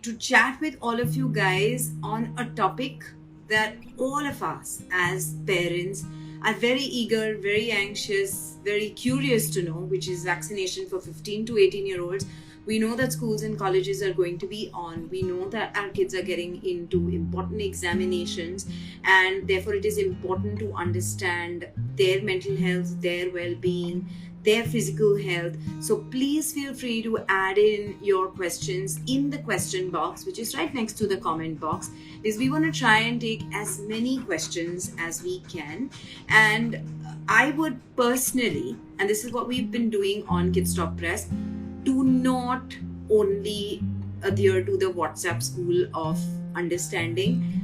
to chat with all of you guys on a topic that all of us as parents are very eager, very anxious, very curious to know, which is vaccination for 15 to 18-year-olds. We know that schools and colleges are going to be on. We know that our kids are getting into important examinations, and therefore it is important to understand their mental health, their well-being, their physical health. So please feel free to add in your questions in the question box, which is right next to the comment box, because we want to try and take as many questions as we can. And I would personally, and this is what we've been doing on Kidsstoppress, do not only adhere to the WhatsApp school of understanding.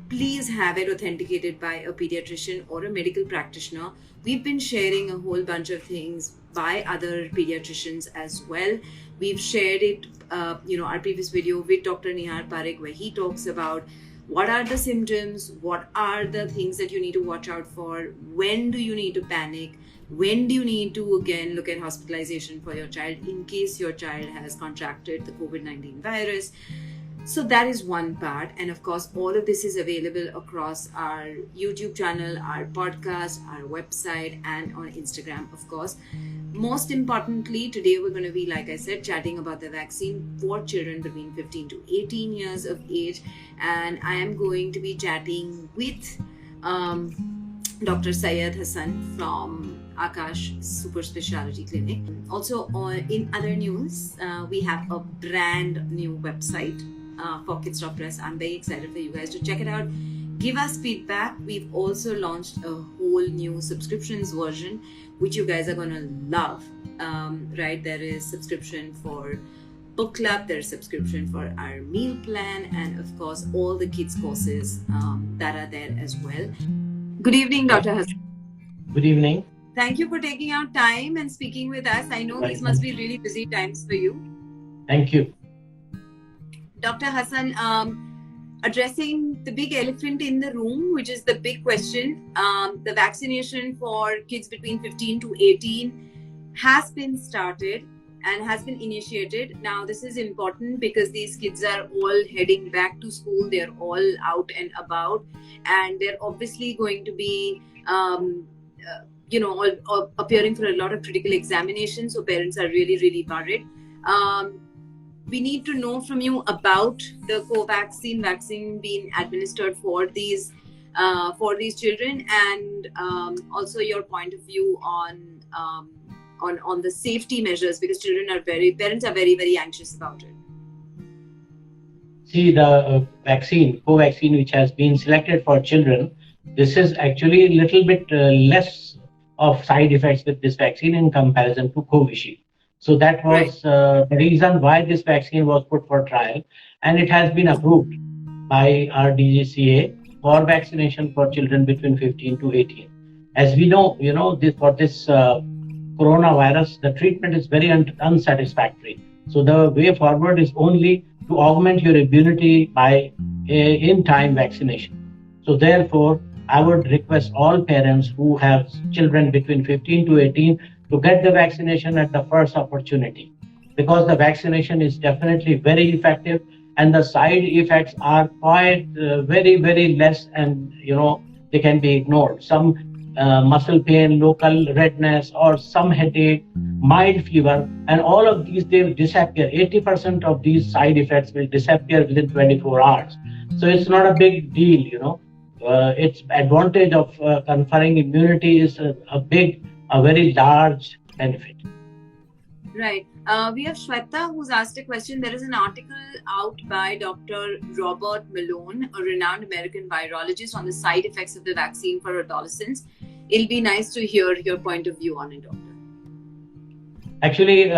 Please have it authenticated by a pediatrician or a medical practitioner. We've been sharing a whole bunch of things by other pediatricians as well. We've shared it, our previous video with Dr. Nihar Parekh, where he talks about what are the symptoms, what are the things that you need to watch out for, when do you need to panic, when do you need to again look at hospitalization for your child in case your child has contracted the COVID-19 virus. So that is one part. And of course, all of this is available across our YouTube channel, our podcast, our website, and on Instagram, of course. Most importantly, today we're going to be, like I said, chatting about the vaccine for children between 15 to 18 years of age. And I am going to be chatting with Dr. Syed Hassan from Aakash Super Speciality Clinic. Also, in other news, we have a brand new website for Kidsstoppress. I'm very excited for you guys to check it out. Give us feedback. We've also launched a whole new subscriptions version, which you guys are gonna love. Right? There is subscription for book club, there's subscription for our meal plan, and of course all the kids courses that are there as well. Good evening, Dr. Hassan. Good evening. Thank you for taking out time and speaking with us. I know these must be really busy times for you. Thank you. Dr. Hassan, addressing the big elephant in the room, which is the big question, the vaccination for kids between 15 to 18 has been started and has been initiated. Now, this is important because these kids are all heading back to school. They're all out and about, and they're obviously going to be, appearing for a lot of critical examinations. So parents are really, really worried. We need to know from you about the vaccine being administered for these children, and also your point of view on the safety measures, because parents are very, very anxious about it. See, the vaccine, which has been selected for children, this is actually a little bit less of side effects with this vaccine in comparison to Covishield. So that was the reason why this vaccine was put for trial, and it has been approved by our DGCA for vaccination for children between 15 to 18. As we know, for this coronavirus, the treatment is very unsatisfactory. So the way forward is only to augment your immunity by in-time vaccination. So therefore, I would request all parents who have children between 15 to 18 to get the vaccination at the first opportunity, because the vaccination is definitely very effective and the side effects are quite very, very less, and they can be ignored. Some muscle pain, local redness, or some headache, mild fever, and all of these, they will disappear. 80% of these side effects will disappear within 24 hours. So it's not a big deal, its advantage of conferring immunity is a very large benefit. Right. We have Shweta who's asked a question. There is an article out by Dr. Robert Malone, a renowned American virologist, on the side effects of the vaccine for adolescents. It'll be nice to hear your point of view on it, Doctor. Actually,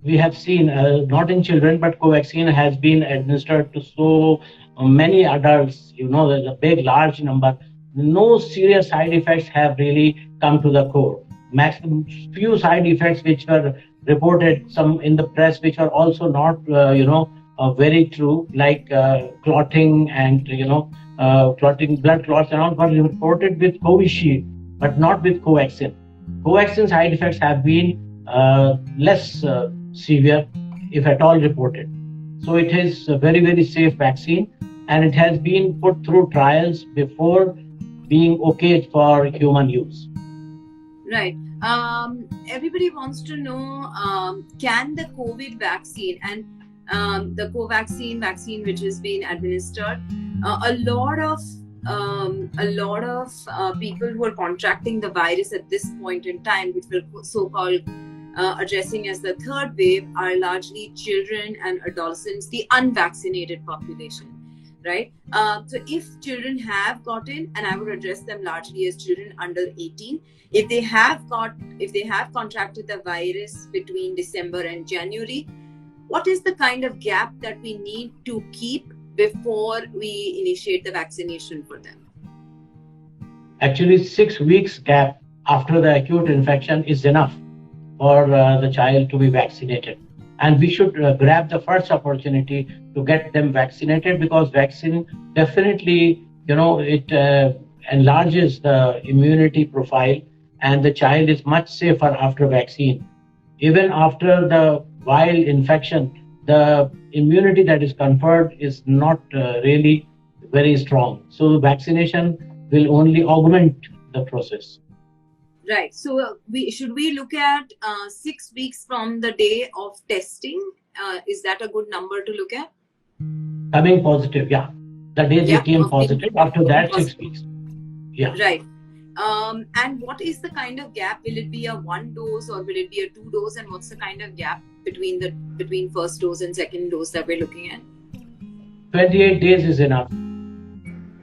we have seen, not in children, but Covaxin has been administered to so many adults. There's a large number. No serious side effects have really come to the core. Maximum few side effects which were reported, some in the press, which are also not very true, like clotting and clotting, blood clots and all, were reported with Covishield, but not with Covaxin. Covaxin side effects have been less severe, if at all, reported. So it is a very, very safe vaccine, and it has been put through trials before being okay for human use. Right. Everybody wants to know, can the COVID vaccine and the Covaxin vaccine, which has been administered, a lot of people who are contracting the virus at this point in time, which we're so-called addressing as the third wave, are largely children and adolescents, the unvaccinated population. Right. So if children have gotten, and I would address them largely as children under 18, if they have contracted the virus between December and January, what is the kind of gap that we need to keep before we initiate the vaccination for them? Actually, 6 weeks gap after the acute infection is enough for the child to be vaccinated. And we should grab the first opportunity to get them vaccinated, because vaccine definitely, it enlarges the immunity profile, and the child is much safer after vaccine. Even after the viral infection, the immunity that is conferred is not really very strong. So vaccination will only augment the process. Right. So should we look at 6 weeks from the day of testing? Is that a good number to look at? Coming positive, yeah. The days you came positive, after that 6 weeks. Yeah. Right. And what is the kind of gap? Will it be a 1 dose or will it be a 2 dose? And what's the kind of gap between first dose and second dose that we're looking at? 28 days is enough.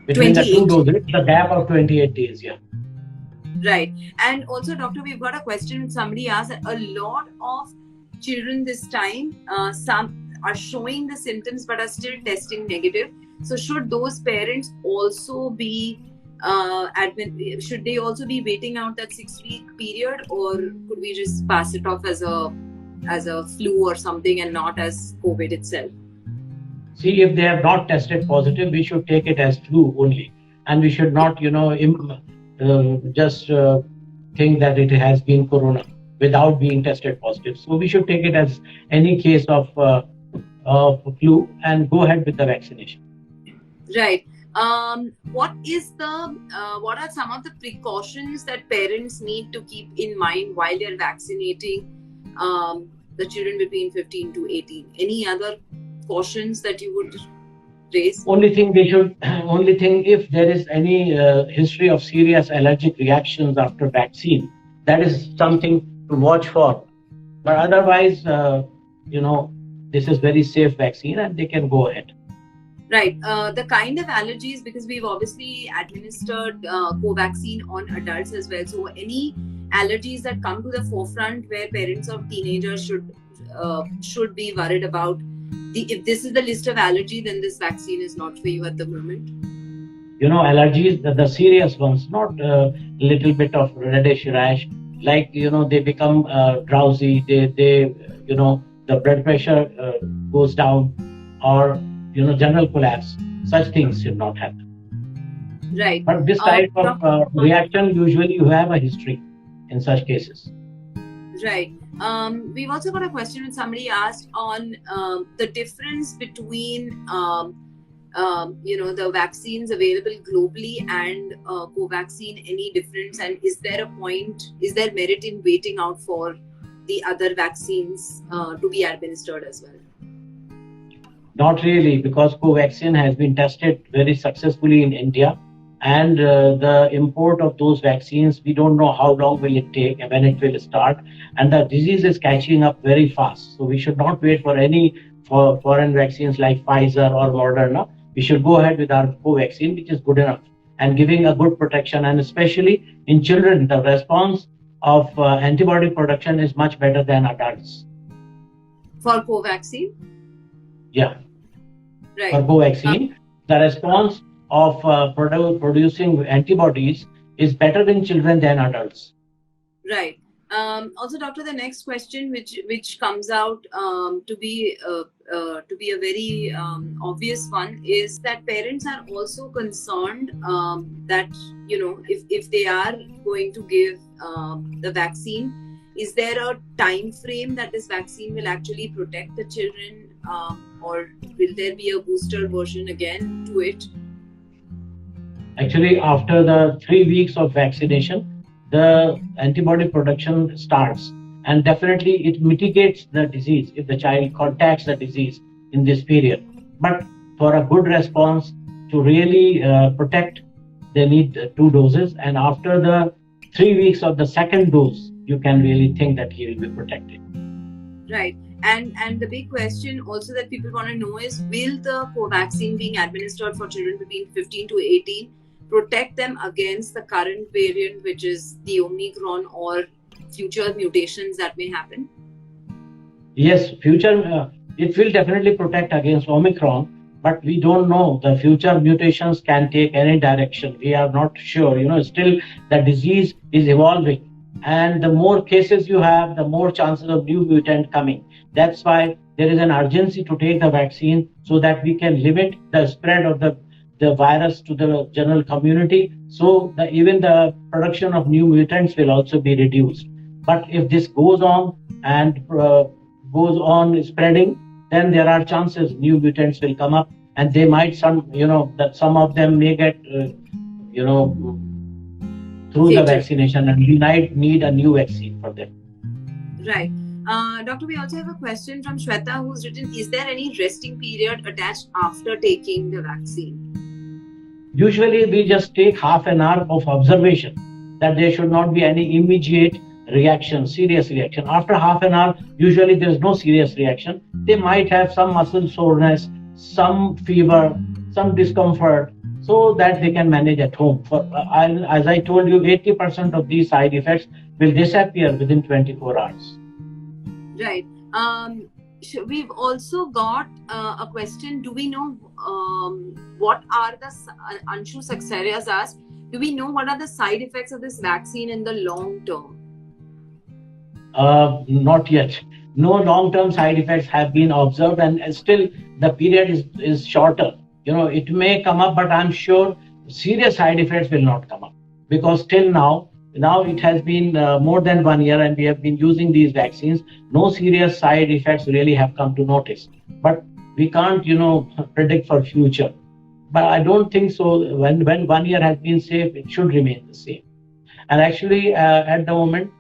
Between 28. The 2 doses, the gap of 28 days, yeah. Right. And also, doctor, we've got a question. Somebody asked that a lot of children this time, some are showing the symptoms but are still testing negative. So should those parents also be should they also be waiting out that 6-week period, or could we just pass it off as a flu or something and not as COVID itself? See, if they have not tested positive, we should take it as flu only, and we should not, just think that it has been corona without being tested positive. So we should take it as any case of flu and go ahead with the vaccination. Right. What are some of the precautions that parents need to keep in mind while they're vaccinating the children between 15 to 18? Any other cautions that you would raise? Only thing if there is any history of serious allergic reactions after vaccine, that is something to watch for. But otherwise, this is very safe vaccine and they can go ahead. Right. The kind of allergies, because we've obviously administered Covaxin on adults as well. So any allergies that come to the forefront where parents of teenagers should be worried about. If this is the list of allergy, then this vaccine is not for you at the moment. Allergies, the serious ones, not a little bit of reddish rash, like, they become drowsy, they the blood pressure goes down, or general collapse. Such things should not happen. Right. But this type of reaction, usually you have a history in such cases. Right. We've also got a question that somebody asked on the difference between the vaccines available globally and Covaxin. Any difference, and is there merit in waiting out for the other vaccines to be administered as well? Not really, because Covaxin has been tested very successfully in India, and the import of those vaccines, we don't know how long will it take and when it will start, and the disease is catching up very fast. So we should not wait for any foreign vaccines like Pfizer or Moderna. We should go ahead with our Covaxin, which is good enough and giving a good protection, and especially in children, the response of antibody production is much better than adults. For Covaxin? Yeah. Right. For Covaxin, the response of producing antibodies is better in children than adults. Right. Also, doctor, the next question, which comes out to be a very obvious one, is that parents are also concerned that if they are going to give the vaccine, is there a time frame that this vaccine will actually protect the children or will there be a booster version again to it? Actually, after the 3 weeks of vaccination, the antibody production starts, and definitely it mitigates the disease if the child contacts the disease in this period. But for a good response to really protect, they need 2 doses, and after the 3 weeks of the second dose, you can really think that he will be protected. Right. And the big question also that people want to know is, will the vaccine being administered for children between 15 to 18 protect them against the current variant, which is the Omicron, or future mutations that may happen? Yes, future it will definitely protect against Omicron, but we don't know. The future mutations can take any direction. We are not sure. Still the disease is evolving, and the more cases you have, the more chances of new mutant coming. That's why there is an urgency to take the vaccine so that we can limit the spread of the virus to the general community. So even the production of new mutants will also be reduced. But if this goes on and goes on spreading, then there are chances new mutants will come up, and they might that some of them may get through the vaccination, and we might need a new vaccine for them. Right. Doctor, we also have a question from Shweta who's written, is there any resting period attached after taking the vaccine? Usually we just take half an hour of observation, that there should not be any immediate reaction, serious reaction. After half an hour, usually there is no serious reaction. They might have some muscle soreness, some fever, some discomfort, so that they can manage at home. As I told you, 80% of these side effects will disappear within 24 hours. Right. We've also got a question. Do we know what are the Anshu Saxaria's asked? Do we know what are the side effects of this vaccine in the long term? Not yet. No long-term side effects have been observed, and still the period is shorter. It may come up, but I'm sure serious side effects will not come up, because till now it has been more than 1 year and we have been using these vaccines. No serious side effects really have come to notice, but we can't predict for future. But I don't think so. When 1 year has been safe, it should remain the same. And actually at the moment,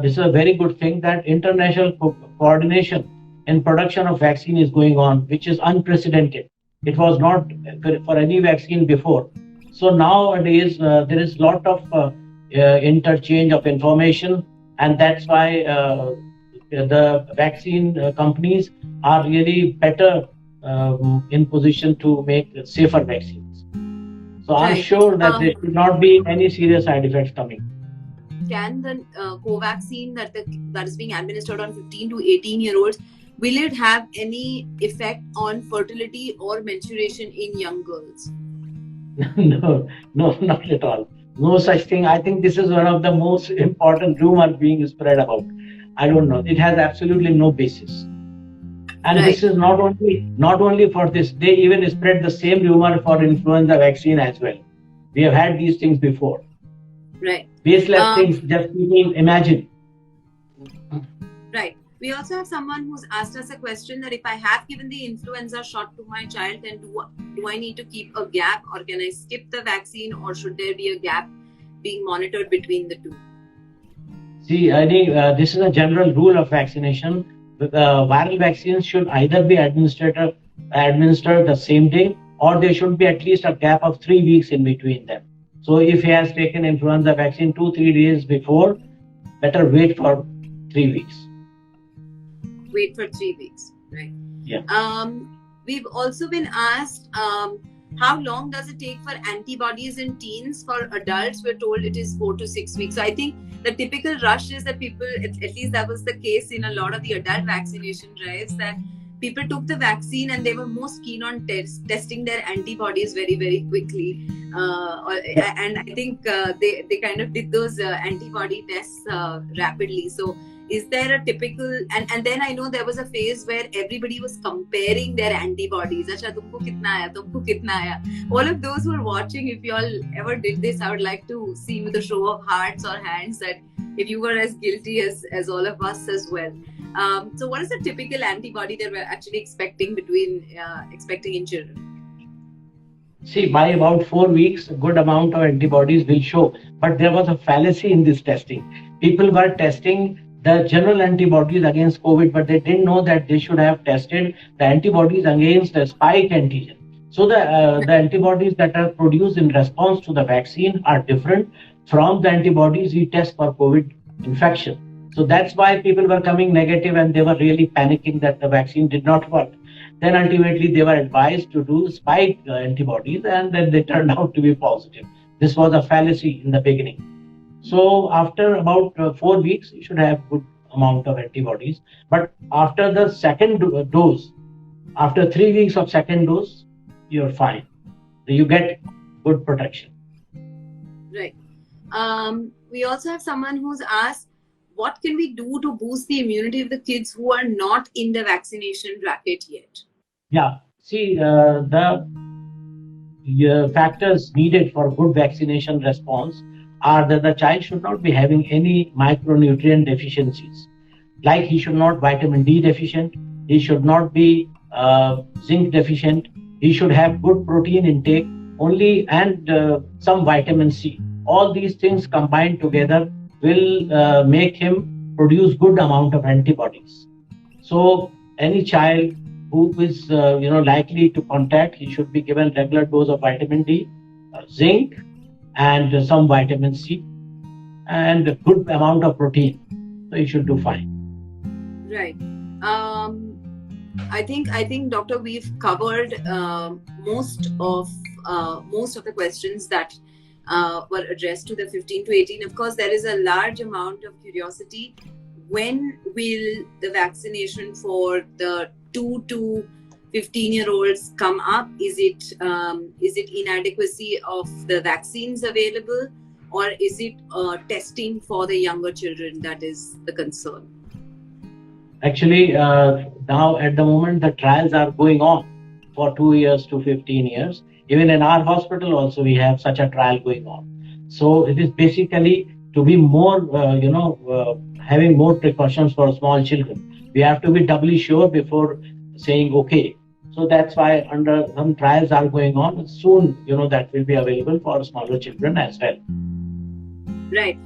this is a very good thing that international coordination in production of vaccine is going on, which is unprecedented. It was not for any vaccine before. So nowadays there is a lot of interchange of information, and that's why the vaccine companies are really better in position to make safer vaccines. So I'm sure that there should not be any serious side effects coming. Can the Covaxine that is being administered on 15 to 18-year-olds, will it have any effect on fertility or maturation in young girls? No, not at all. No such thing. I think this is one of the most important rumors being spread about. I don't know. It has absolutely no basis. And this is not only for this. They even spread the same rumor for influenza vaccine as well. We have had these things before. Right. Baseless things, just people imagine. Right. We also have someone who's asked us a question that if I have given the influenza shot to my child, then do I need to keep a gap, or can I skip the vaccine, or should there be a gap being monitored between the two? See, I think this is a general rule of vaccination. Viral vaccines should either be administered the same day, or there should be at least a gap of 3 weeks in between them. So if he has taken influenza vaccine 2-3 days before, better wait for 3 weeks. Wait for 3 weeks, right? Yeah. We've also been asked, how long does it take for antibodies in teens? For adults, we're told it is 4 to 6 weeks. So I think the typical rush is that people, at least that was the case in a lot of the adult vaccination drives, that people took the vaccine and they were most keen on testing their antibodies very, very quickly. And I think they kind of did those antibody tests rapidly. So is there a typical, and then I know there was a phase where everybody was comparing their antibodies. Acha, tumko kitna aaya, tumko kitna aaya. All of those who are watching, if you all ever did this, I would like to see with a show of hearts or hands that if you were as guilty as all of us as well. So what is the typical antibody that we're actually expecting in children? See, by about 4 weeks, a good amount of antibodies will show. But there was a fallacy in this testing. People were testing the general antibodies against COVID, but they didn't know that they should have tested the antibodies against the spike antigen. So the antibodies that are produced in response to the vaccine are different from the antibodies we test for COVID infection. So that's why people were coming negative and they were really panicking that the vaccine did not work. Then ultimately they were advised to do spike antibodies and then they turned out to be positive. This was a fallacy in the beginning. So after about 4 weeks, you should have good amount of antibodies. But after the second dose, after 3 weeks of second dose, you're fine. You get good protection. Right. We also have someone who's asked, what can we do to boost the immunity of the kids who are not in the vaccination bracket yet? Yeah. See, the factors needed for good vaccination response are that the child should not be having any micronutrient deficiencies. Like he should not vitamin D deficient, he should not be zinc deficient, he should have good protein intake only and some vitamin C. All these things combined together will make him produce good amount of antibodies. So any child who is likely to contact, he should be given regular dose of vitamin D, zinc, and some vitamin C, and a good amount of protein. So he should do fine. Right. I think, Doctor, we've covered most of the questions that were addressed to the 15 to 18. Of course, there is a large amount of curiosity. When will the vaccination for the 2 to 15-year-olds come up? Is it inadequacy of the vaccines available, or is it testing for the younger children that is the concern? Actually, now at the moment, the trials are going on for 2 years to 15 years. Even in our hospital also, we have such a trial going on. So it is basically to be more, having more precautions for small children. We have to be doubly sure before saying okay. So that's why under some trials are going on. Soon, that will be available for smaller children as well. Right.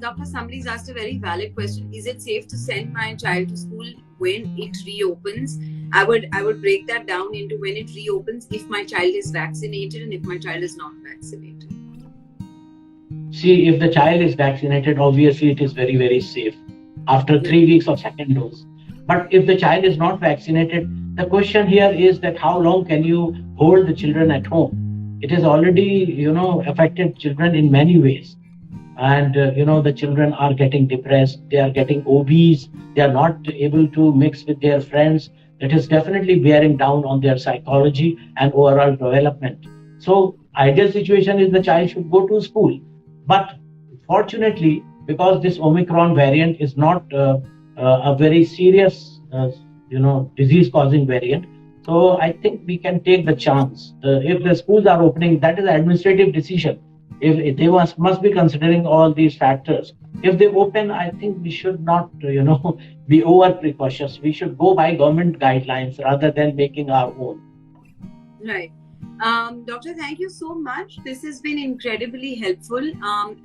Doctor, somebody's asked a very valid question. Is it safe to send my child to school when it reopens? I would break that down into when it reopens, if my child is vaccinated and if my child is not vaccinated. See, if the child is vaccinated, obviously it is very, very safe after 3 weeks of second dose. But if the child is not vaccinated, the question here is that how long can you hold the children at home? It has already, affected children in many ways. And, the children are getting depressed, they are getting obese, they are not able to mix with their friends. It is definitely bearing down on their psychology and overall development. So, ideal situation is the child should go to school. But fortunately, because this Omicron variant is not a very serious, disease-causing variant, so I think we can take the chance. If the schools are opening, that is an administrative decision. If they must be considering all these factors. If they open, I think we should not, be over precautious. We should go by government guidelines rather than making our own. Right. Doctor, thank you so much. This has been incredibly helpful.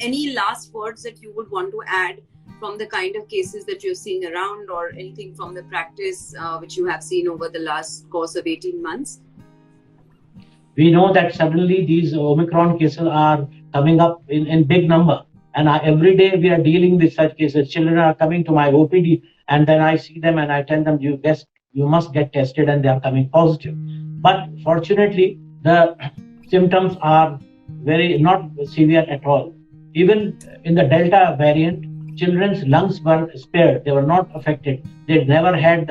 Any last words that you would want to add from the kind of cases that you're seeing around, or anything from the practice which you have seen over the last course of 18 months? We know that suddenly these Omicron cases are coming up in big number. And every day we are dealing with such cases. Children are coming to my OPD and then I see them and I tell them, you must get tested, and they are coming positive. But fortunately, the symptoms are not severe at all. Even in the Delta variant, children's lungs were spared. They were not affected. They never had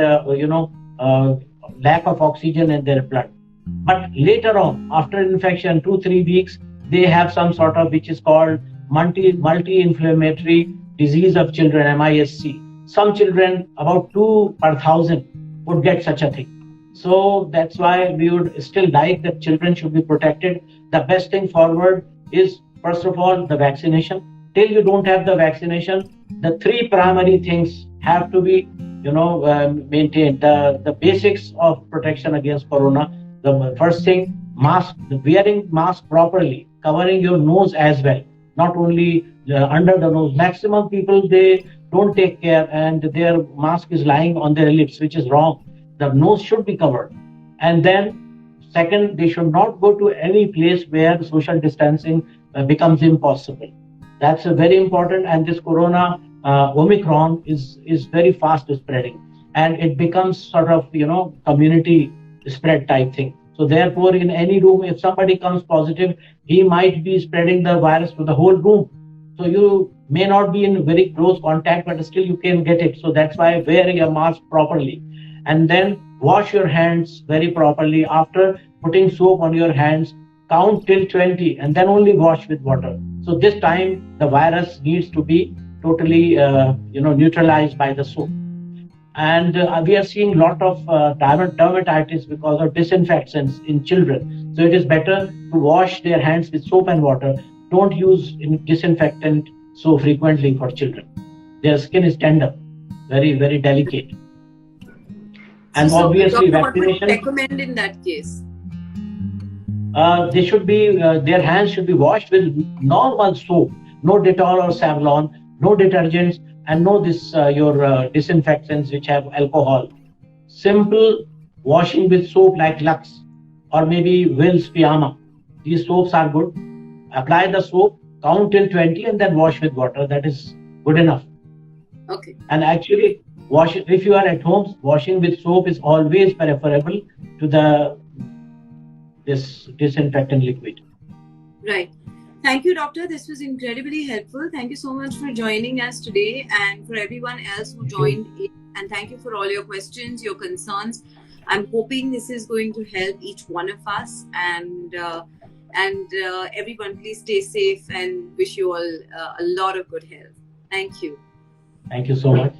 lack of oxygen in their blood. But later on, after infection, 2-3 weeks, they have some sort of, which is called multi-inflammatory disease of children, MISC. Some children, about 2 per 1,000, would get such a thing. So that's why we would still like that children should be protected. The best thing forward is, first of all, the vaccination. Till you don't have the vaccination, the 3 primary things have to be maintained the basics of protection against corona. The first thing, mask, wearing mask properly, covering your nose as well, not only under the nose. Maximum people, they don't take care and their mask is lying on their lips, which is wrong. The nose should be covered. And then second, they should not go to any place where social distancing becomes impossible. That's a very important. And this corona Omicron is very fast spreading, and it becomes sort of community spread type thing. So therefore, in any room, if somebody comes positive, he might be spreading the virus to the whole room. So you may not be in very close contact, but still you can get it. So that's why wear your mask properly, and then wash your hands very properly after putting soap on your hands. Count till 20 and then only wash with water. So this time the virus needs to be totally neutralized by the soap. And we are seeing a lot of dermatitis because of disinfectants in children. So it is better to wash their hands with soap and water. Don't use disinfectant so frequently for children. Their skin is tender, very, very delicate. And so obviously, doctor, vaccination. what would you recommend in that case? They should be their hands should be washed with normal soap, no Dettol or Savlon, no detergents, and no your disinfectants which have alcohol. Simple washing with soap like Lux or maybe Will's Piyama. These soaps are good. Apply the soap, count till 20, and then wash with water. That is good enough. Okay. And actually, if you are at home, washing with soap is always preferable to this disinfectant liquid. Right. Thank you, doctor. This was incredibly helpful. Thank you so much for joining us today, and for everyone else who joined in. And thank you for all your questions, your concerns. I'm hoping this is going to help each one of us. And everyone, please stay safe and wish you all a lot of good health. Thank you. Thank you so much.